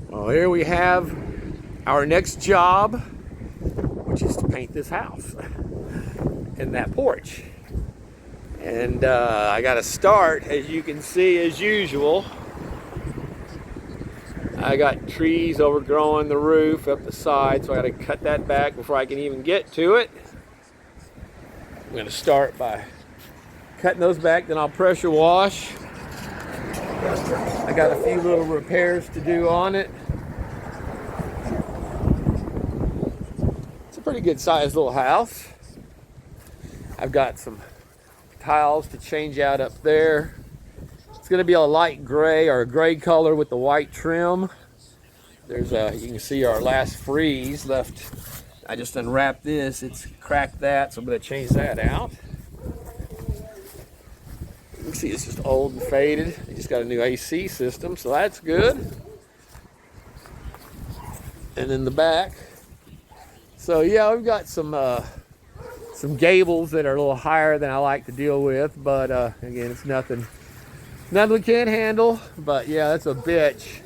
Well, here we have our next job, which is to paint this house and that porch. And I got to start, as you can see, as usual. I got trees overgrowing the roof up the side, so I got to cut that back before I can even get to it. I'm going to start by cutting those back, then I'll pressure wash. I got a few little repairs to do on it. It's a pretty good sized little house. I've got some tiles to change out up there. It's going to be a light gray or a gray color with the white trim. There's you can see our last freeze left. I just unwrapped this. It's cracked that, so I'm going to change that out. You can see it's just old and faded. They just got a new AC system, so that's good. And in the back, so yeah, we've got some gables that are a little higher than I like to deal with, but again, it's nothing we can't handle. But yeah, that's a bitch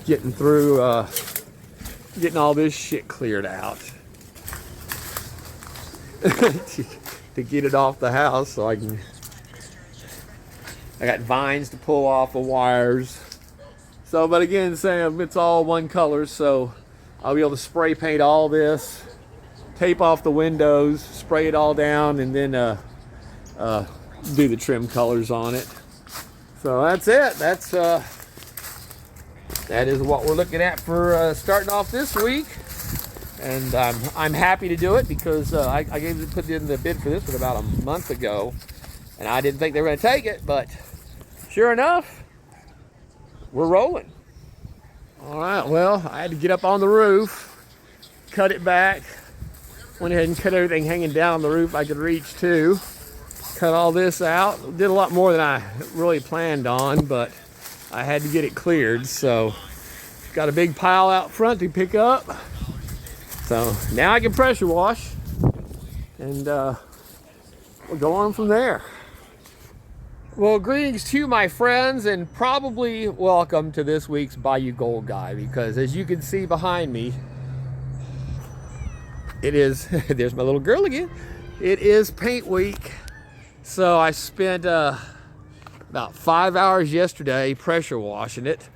getting through, getting all this shit cleared out to get it off the house, so I got vines to pull off the wires. So, but again, Sam, it's all one color, so I'll be able to spray paint all this, tape off the windows, spray it all down, and then do the trim colors on it. So that's it. That is what we're looking at for starting off this week. And I'm happy to do it because I put in the bid for this one about a month ago, and I didn't think they were going to take it, but sure enough, we're rolling. All right, well, I had to get up on the roof, cut it back, went ahead and cut everything hanging down on the roof I could reach to, cut all this out. Did a lot more than I really planned on, but I had to get it cleared, so got a big pile out front to pick up. So now I can pressure wash, and we'll go on from there. Well, greetings to you, my friends, and probably welcome to this week's Bayou Gold Guy, because as you can see behind me, it is, there's my little girl again, it is paint week. So I spent about 5 hours yesterday pressure washing it,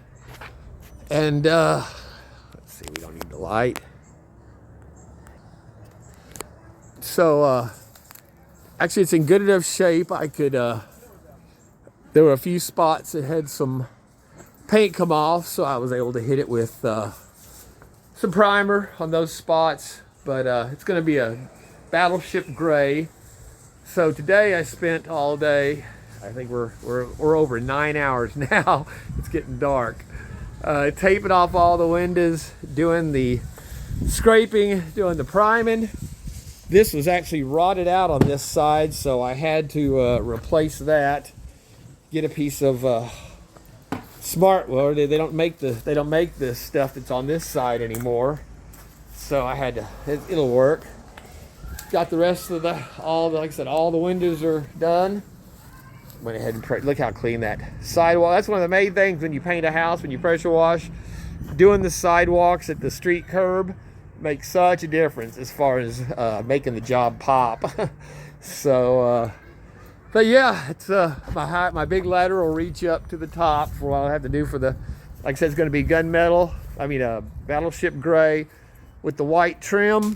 and let's see, we don't need the light. So actually it's in good enough shape. I could there were a few spots that had some paint come off, so I was able to hit it with some primer on those spots. But it's going to be a Battleship Gray. So today I spent all day, I think we're over 9 hours now. It's getting dark, taping off all the windows, doing the scraping, doing the priming. This was actually rotted out on this side, so I had to replace that. Get a piece of smart. Well, they don't make the stuff that's on this side anymore, so I had to. It'll work. Got the rest of like I said, all the windows are done. Went ahead and look how clean that sidewalk. That's one of the main things when you paint a house, when you pressure wash. Doing the sidewalks at the street curb makes such a difference as far as making the job pop. So, but yeah, it's my big ladder will reach up to the top for what I'll have to do for the, like I said, it's going to be gunmetal. I mean, Battleship Gray with the white trim.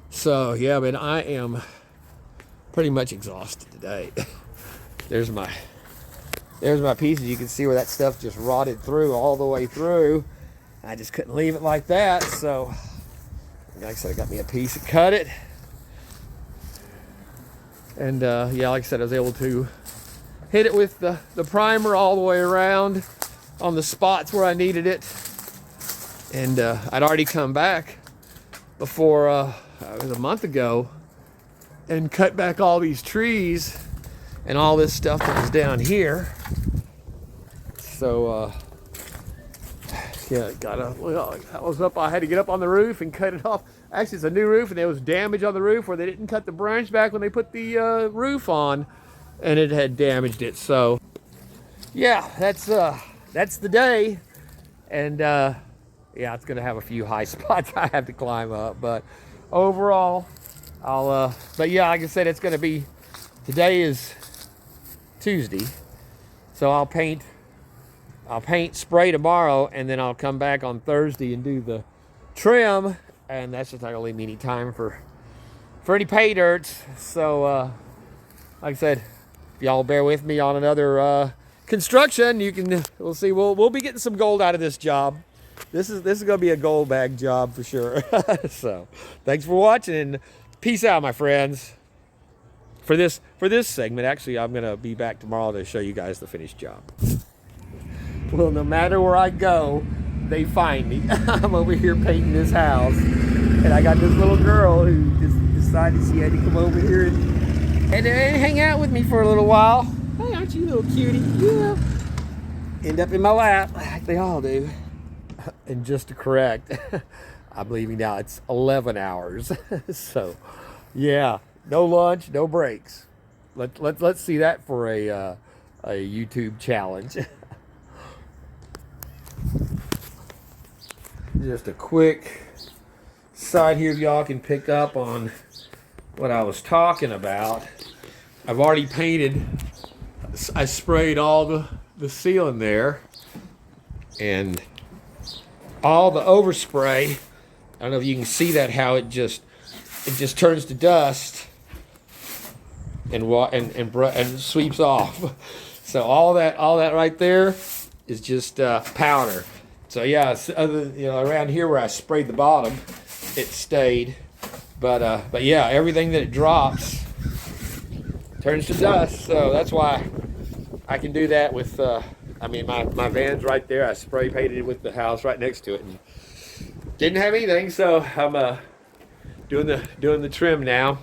So yeah, but I am pretty much exhausted today. There's my pieces. You can see where that stuff just rotted through all the way through. I just couldn't leave it like that, so like I said, I got me a piece and cut it. And yeah, like I said, I was able to hit it with the primer all the way around on the spots where I needed it. And I'd already come back before, it was a month ago, and cut back all these trees and all this stuff that was down here. So yeah, that was up. I had to get up on the roof and cut it off. Actually, it's a new roof, and there was damage on the roof where they didn't cut the branch back when they put the roof on. and it had damaged it. So yeah, that's the day. And yeah, it's gonna have a few high spots I have to climb up, but overall but yeah, like I said, it's gonna be, today is Tuesday, so I'll paint, spray tomorrow, and then I'll come back on Thursday and do the trim, and that's just not gonna leave me any time for any pay dirts. So like I said, if y'all bear with me on another construction, we'll see, we'll be getting some gold out of this job. This is gonna be a gold bag job for sure. So thanks for watching, and peace out, my friends. For this segment, actually, I'm gonna be back tomorrow to show you guys the finished job. Well, no matter where I go, they find me. I'm over here painting this house, and I got this little girl who just decided she had to come over here and hang out with me for a little while. Hey, aren't you a little cutie? Yeah. End up in my lap, like they all do. And just to correct, I'm leaving now. It's 11 hours. So, yeah, no lunch, no breaks. Let's see that for a YouTube challenge. Just a quick side here, if y'all can pick up on what I was talking about. I've already painted. I sprayed all the ceiling there, and all the overspray. I don't know if you can see that, how it just turns to dust and sweeps off. So all that right there is just powder. So yeah, around here where I sprayed the bottom, it stayed. But yeah, everything that it drops turns to dust. So that's why I can do that with. My van's right there. I spray painted with the house right next to it, and didn't have anything. So I'm doing the trim now.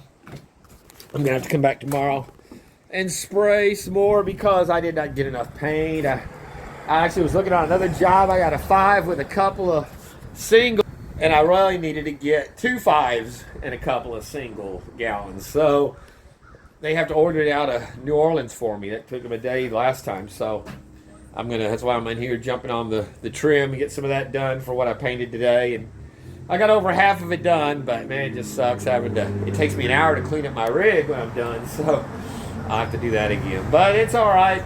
I'm gonna have to come back tomorrow and spray some more because I did not get enough paint. I actually was looking on another job. I got a 5 with a couple of single, and I really needed to get 2 5s and a couple of single gallons. So they have to order it out of New Orleans for me. That took them a day last time. So that's why I'm in here jumping on the trim and get some of that done for what I painted today. And I got over half of it done, but man, it just sucks it takes me an hour to clean up my rig when I'm done. So I'll have to do that again, but it's all right.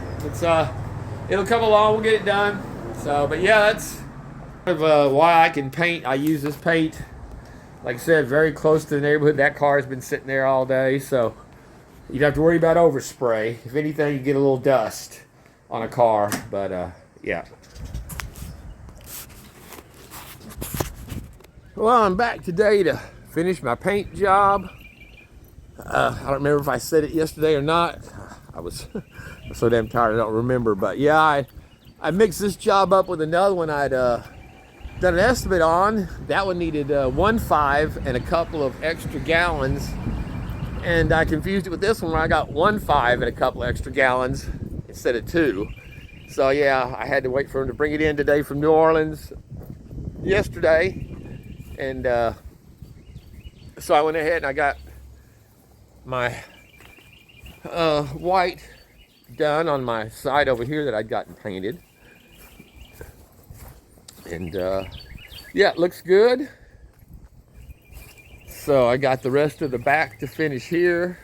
It'll come along. We'll get it done. So, but yeah, that's why I can paint. I use this paint, like I said, very close to the neighborhood. That car's been sitting there all day, so you don't have to worry about overspray. If anything, you get a little dust on a car, but yeah. Well, I'm back today to finish my paint job. I don't remember if I said it yesterday or not. I was so damn tired I don't remember, but yeah, I mixed this job up with another one I'd done an estimate on. That one needed 1 5 and a couple of extra gallons, and I confused it with this one where I got 1 5 and a couple extra gallons instead of 2. So yeah, I had to wait for him to bring it in today from New Orleans yesterday, and so I went ahead and I got my white done on my side over here that I'd gotten painted, and yeah, it looks good. So I got the rest of the back to finish here.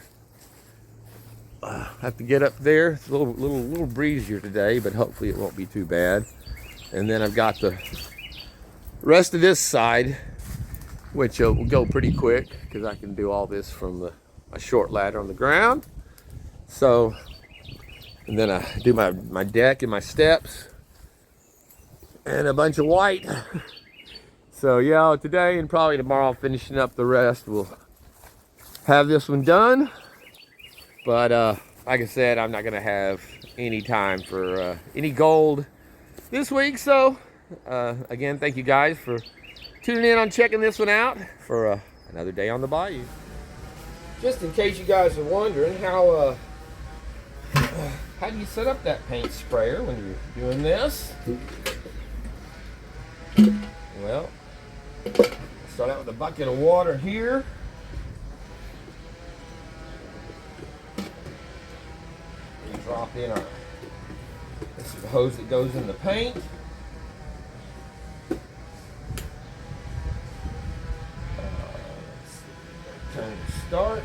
I have to get up there. It's a little breezier today, but hopefully it won't be too bad. And then I've got the rest of this side, which will go pretty quick because I can do all this from my short ladder on the ground. So, and then I do my deck and my steps and a bunch of white. So yeah, today and probably tomorrow, finishing up the rest, we'll have this one done. But like I said, I'm not gonna have any time for any gold this week. So again, thank you guys for tuning in on checking this one out for another day on the bayou. Just in case you guys are wondering, how do you set up that paint sprayer when you're doing this? Well, start out with a bucket of water here. drop in our, this is the hose that goes in the paint. Turn to start.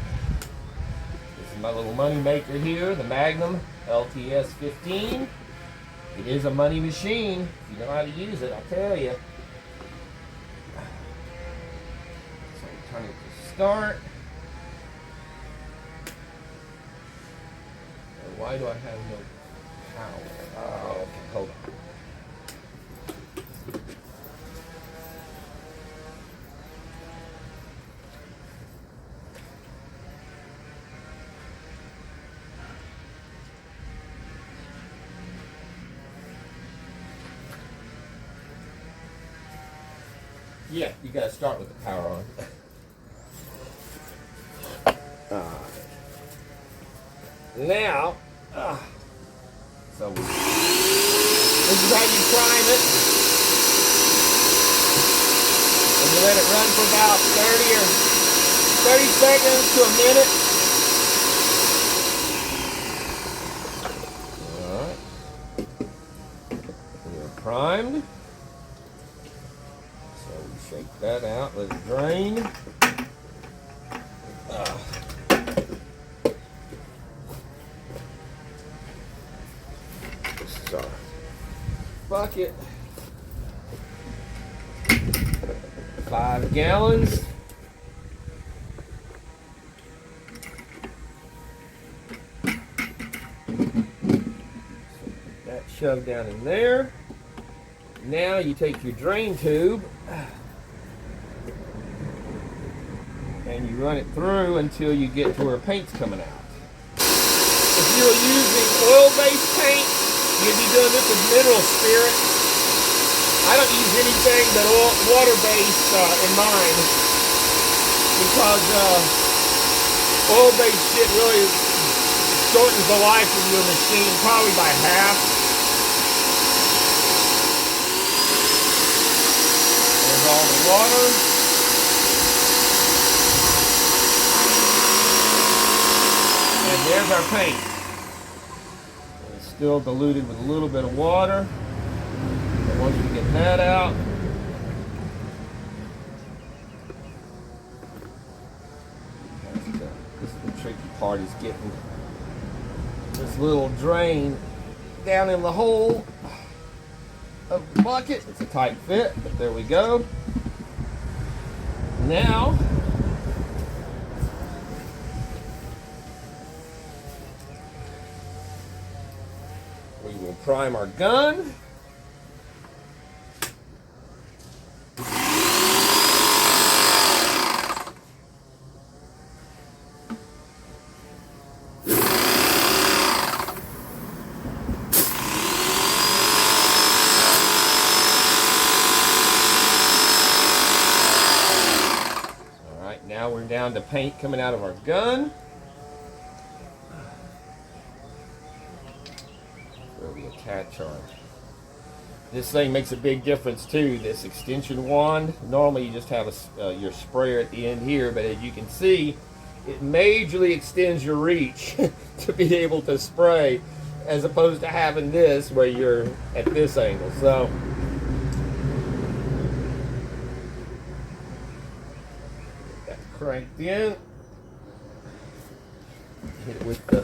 This is my little money maker here, the Magnum LTS 15. It is a money machine. If you know how to use it, I'll tell you. So turn it to start. And why do I have no power? Oh, okay, hold on. Yeah, you gotta start with the power on. Now, so this is how you prime it. And you let it run for about 30 seconds to a minute. Alright. You're primed. Shake that out, let it drain. This is our bucket. 5 gallons. That shoved down in there. Now you take your drain tube and you run it through until you get to where paint's coming out. If you were using oil-based paint, you'd be doing this with mineral spirit. I don't use anything but water-based in mine because oil-based shit really shortens the life of your machine probably by half. There's all the water. And there's our paint. It's still diluted with a little bit of water. But once we get that out, this is the tricky part, is getting this little drain down in the hole of the bucket. It's a tight fit, but there we go. Now, we will prime our gun. All right, now we're down to paint coming out of our gun. Attach on. This thing makes a big difference too. This extension wand. Normally you just have your sprayer at the end here, but as you can see, it majorly extends your reach to be able to spray, as opposed to having this where you're at this angle. So that's cranked in. Hit it with the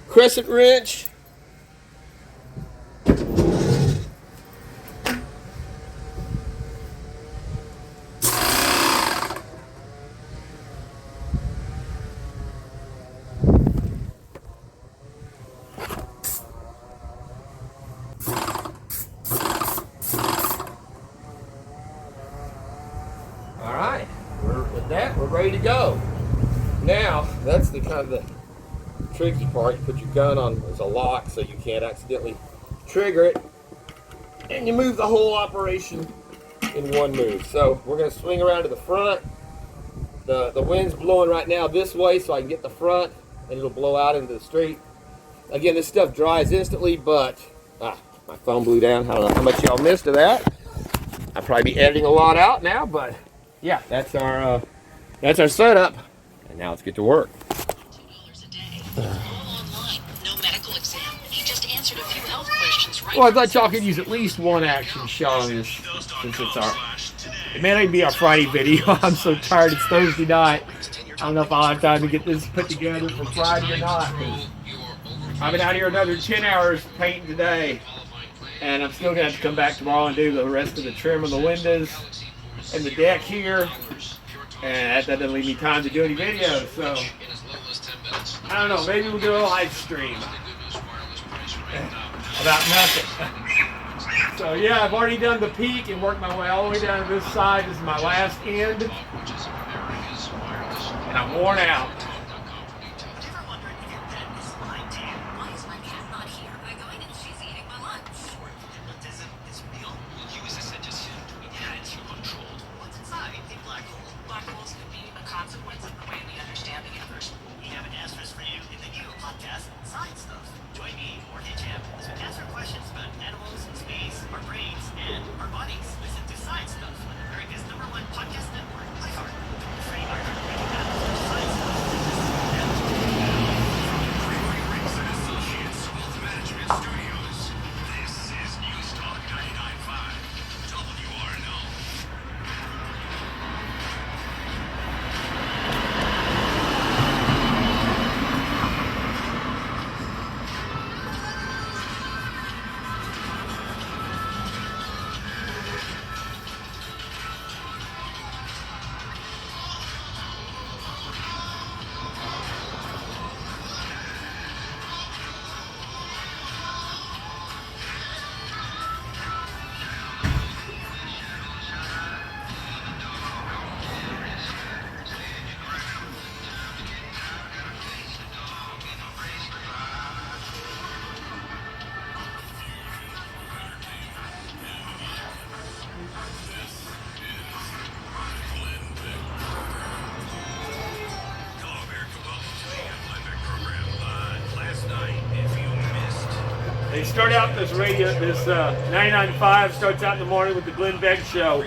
crescent wrench. Alright, with that, we're ready to go. Now, that's the kind of the tricky part. You put your gun on, there's a lock so you can't accidentally trigger it. And you move the whole operation in one move. So we're going to swing around to the front. The wind's blowing right now this way so I can get the front and it'll blow out into the street. Again, this stuff dries instantly, but my phone blew down. I don't know how much y'all missed of that. I'll probably be editing a lot out now, but yeah, that's our setup. And now let's get to work. $2 a day. All online. No medical Well, I thought y'all could use at least one action shot on this, since it's our... It may not be our Friday video. I'm so tired. It's Thursday night. I don't know if I'll have time to get this put together for Friday or not. I've been out here another 10 hours painting today. And I'm still going to have to come back tomorrow and do the rest of the trim of the windows and the deck here. And that doesn't leave me time to do any videos. So, I don't know. Maybe we'll do a live stream about nothing. So, yeah, I've already done the peak and worked my way all the way down to this side. This is my last end. And I'm worn out. They start out this 99.5 starts out in the morning with the Glenn Beck Show.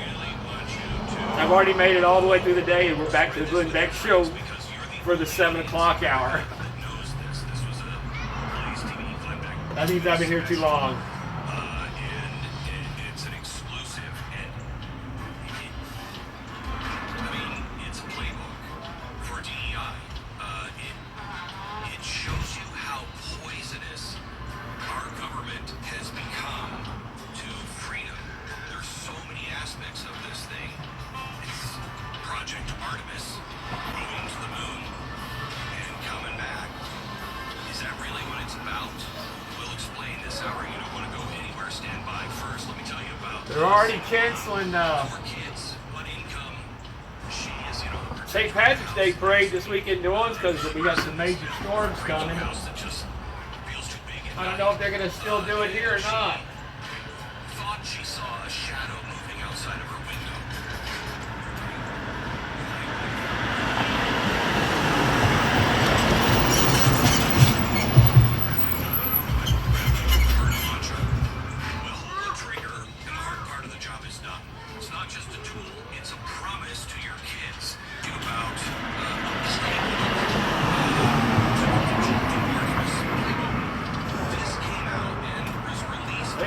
I've already made it all the way through the day, and we're back to the Glenn Beck Show for the 7 o'clock hour. That means I've been here too long. They're already canceling St. Patrick's Day parade this week in New Orleans because we got some major storms coming. I don't know if they're going to still do it here or not. Thought she saw a shadow moving outside of her window.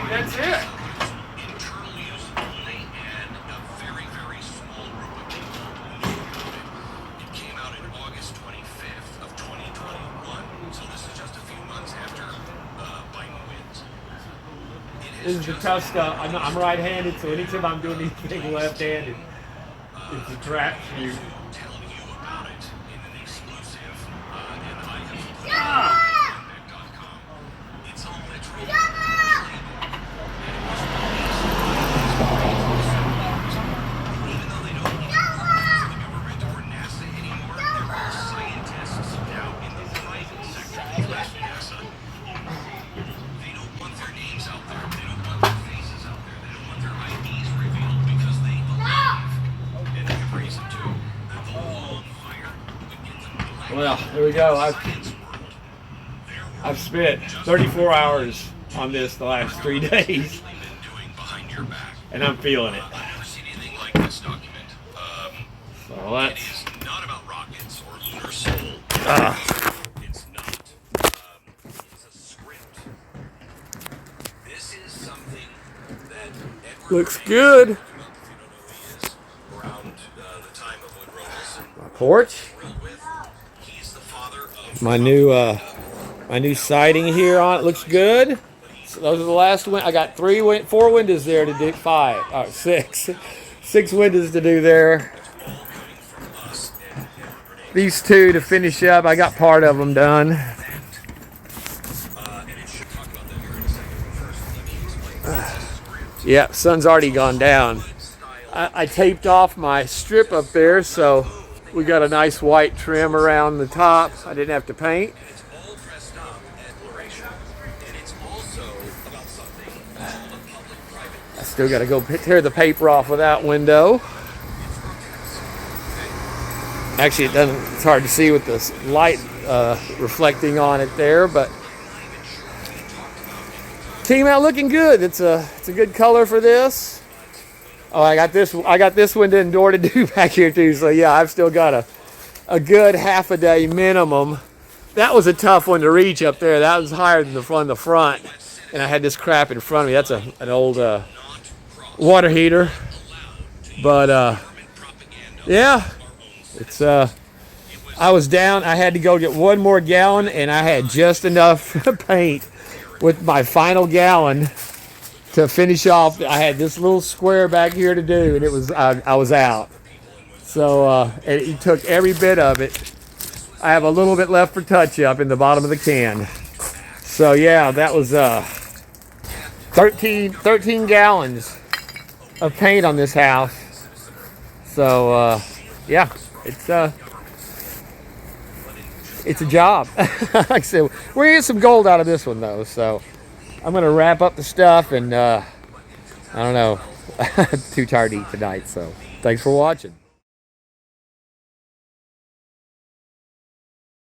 That's it. Internal use only and a very, very small group of people. It came out in August 25th of 2021, so this is just a few months after Biden wins. This is the tough stuff. I'm right-handed, so anytime I'm doing anything left-handed, it's a trap shoot. Telling you about it in an exclusive, and I have It's a literal Well, there we go. I've spent 34 hours on this the last 3 days, and I'm feeling it. So let's. Not about rockets or lunar soul. It's not. It's a script. This is Looks good. My porch. My new siding here on it looks good. So those are the last I got 4 windows there to do. 6. 6 windows to do there. These 2 to finish up. I got part of them done. Yeah, sun's already gone down. I taped off my strip up there, so we got a nice white trim around the top. I didn't have to paint. I still got to go tear the paper off of that window. Actually, it's hard to see with this light reflecting on it there, but came out looking good. It's a good color for this. Oh, I got this window and door to do back here too. So yeah, I've still got a good half a day minimum. That was a tough one to reach up there. That was higher than the front, and I had this crap in front of me. That's an old water heater, but yeah, it's I was down. I had to go get 1 more gallon, and I had just enough paint with my final gallon to finish off. I had this little square back here to do, and it was I was out. So and it took every bit of it. I have a little bit left for touch up in the bottom of the can. So yeah, that was 13 gallons of paint on this house. So yeah, it's a job. Like I said, we're gonna get some gold out of this one though. So I'm gonna wrap up the stuff, and I don't know, too tired to eat tonight. So thanks for watching.